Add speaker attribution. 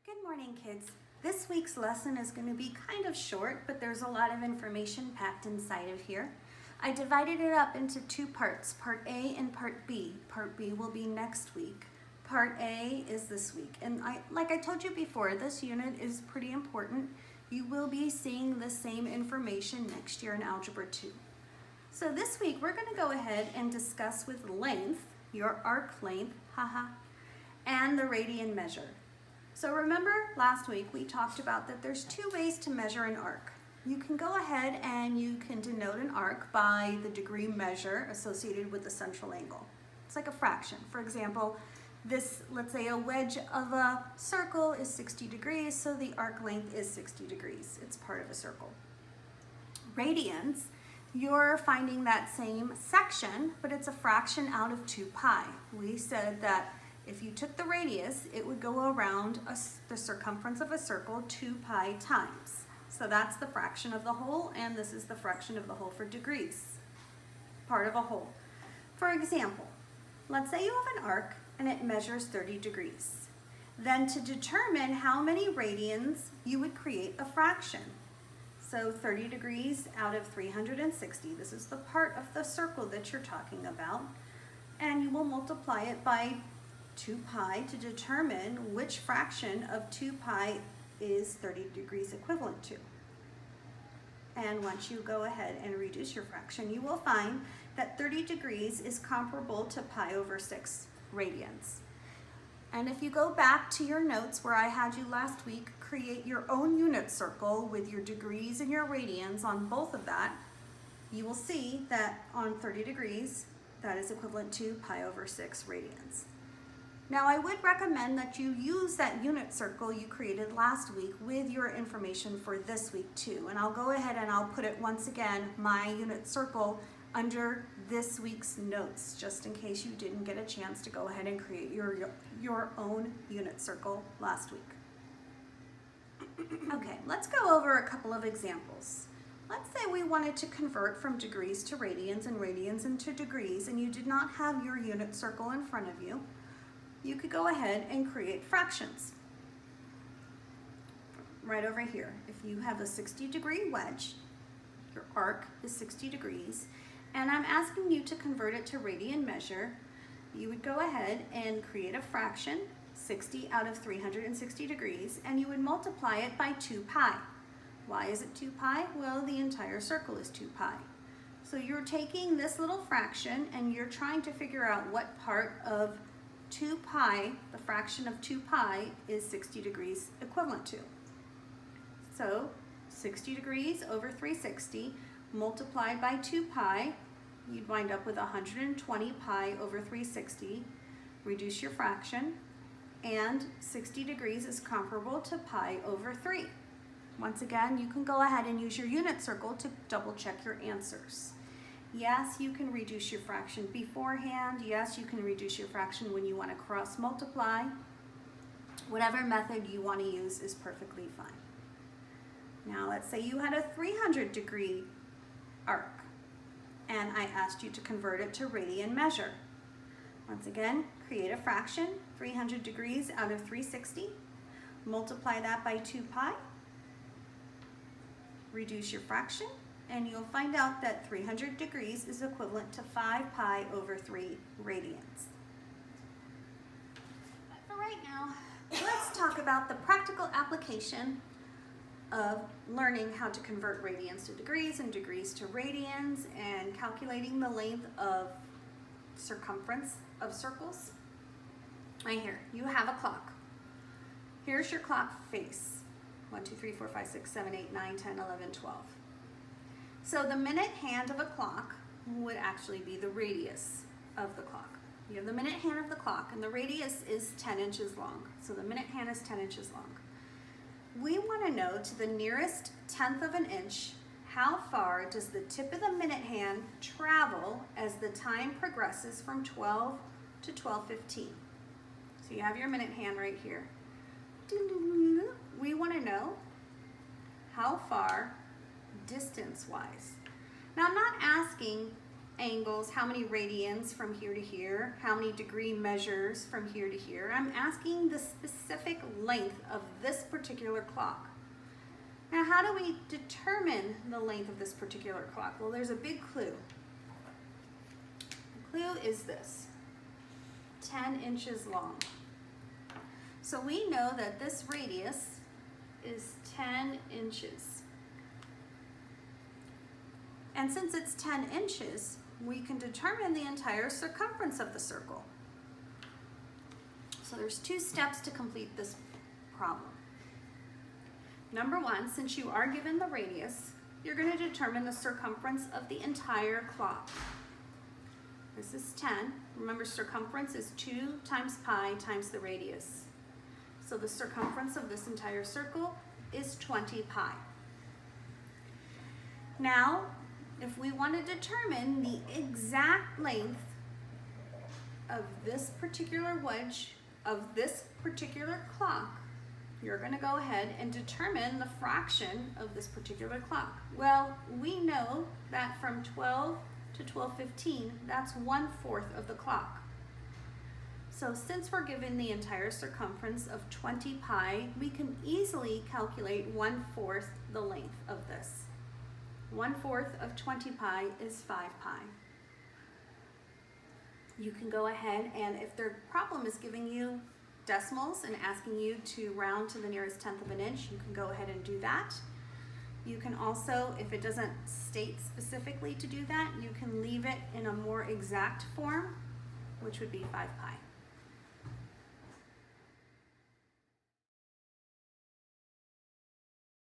Speaker 1: Good morning, kids. This week's lesson is going to be kind of short, but there's a lot of information packed inside of here. I divided it up into two parts, Part A and Part B. Part B will be next week. Part A is this week. And like I told you before, this unit is pretty important. You will be seeing the same information next year in Algebra 2. So this week, we're going to go ahead and discuss with length, your arc length, and the radian measure. So remember last week we talked about that there's two ways to measure an arc. You can go ahead and you can denote an arc by the degree measure associated with the central angle. It's like a fraction. For example, this, let's say a wedge of a circle is 60 degrees, so the arc length is 60 degrees. It's part of a circle. Radians, you're finding that same section, but it's a fraction out of 2 pi. We said that if you took the radius, it would go around the circumference of a circle 2 pi times. So that's the fraction of the whole, and this is the fraction of the whole for degrees, part of a whole. For example, let's say you have an arc and it measures 30 degrees. Then to determine how many radians, you would create a fraction. So 30 degrees out of 360, this is the part of the circle that you're talking about, and you will multiply it by 2 pi to determine which fraction of 2 pi is 30 degrees equivalent to. And once you go ahead and reduce your fraction, you will find that 30 degrees is comparable to pi over 6 radians. And if you go back to your notes where I had you last week, create your own unit circle with your degrees and your radians on both of that, you will see that on 30 degrees, that is equivalent to pi over 6 radians. Now I would recommend that you use that unit circle you created last week with your information for this week too. And I'll go ahead and I'll put it once again, my unit circle, under this week's notes, just in case you didn't get a chance to go ahead and create your own unit circle last week. Okay, let's go over a couple of examples. Let's say we wanted to convert from degrees to radians and radians into degrees, and you did not have your unit circle in front of you. You could go ahead and create fractions. Right over here, if you have a 60-degree wedge, your arc is 60 degrees, and I'm asking you to convert it to radian measure, you would go ahead and create a fraction, 60 out of 360 degrees, and you would multiply it by 2 pi. Why is it 2 pi? Well, the entire circle is 2 pi. So you're taking this little fraction and you're trying to figure out what part of 2 pi, the fraction of 2 pi, is 60 degrees equivalent to. So 60 degrees over 360 multiplied by 2 pi, you'd wind up with 120 pi over 360. Reduce your fraction, and 60 degrees is comparable to pi over 3. Once again, you can go ahead and use your unit circle to double check your answers. Yes, you can reduce your fraction beforehand. Yes, you can reduce your fraction when you want to cross multiply. Whatever method you want to use is perfectly fine. Now let's say you had a 300-degree arc and I asked you to convert it to radian measure. Once again, create a fraction, 300 degrees out of 360. Multiply that by 2 pi. Reduce your fraction, and you'll find out that 300 degrees is equivalent to 5 pi over 3 radians. But for right now, let's talk about the practical application of learning how to convert radians to degrees and degrees to radians and calculating the length of circumference of circles. Right here, you have a clock. Here's your clock face. 1, 2, 3, 4, 5, 6, 7, 8, 9, 10, 11, 12. So the minute hand of a clock would actually be the radius of the clock. You have the minute hand of the clock, and the radius is 10 inches long. So the minute hand is 10 inches long. We want to know to the nearest tenth of an inch, how far does the tip of the minute hand travel as the time progresses from 12 to 12:15? So you have your minute hand right here. We want to know how far distance-wise. Now I'm not asking angles, how many radians from here to here, how many degree measures from here to here. I'm asking the specific length of this particular clock. Now, how do we determine the length of this particular clock? Well, there's a big clue. The clue is this, 10 inches long. So we know that this radius is 10 inches. And since it's 10 inches, we can determine the entire circumference of the circle. So there's 2 steps to complete this problem. Number 1, since you are given the radius, you're going to determine the circumference of the entire clock. This is 10. Remember, circumference is 2 times pi times the radius. So the circumference of this entire circle is 20 pi. Now, if we want to determine the exact length of this particular wedge of this particular clock, you're going to go ahead and determine the fraction of this particular clock. Well, we know that from 12 to 12:15, that's 1/4 of the clock. So since we're given the entire circumference of 20 pi, we can easily calculate 1/4 the length of this. 1/4 of 20 pi is 5 pi. You can go ahead and if the problem is giving you decimals and asking you to round to the nearest 1/10 of an inch, you can go ahead and do that. You can also, if it doesn't state specifically to do that, you can leave it in a more exact form, which would be 5 pi.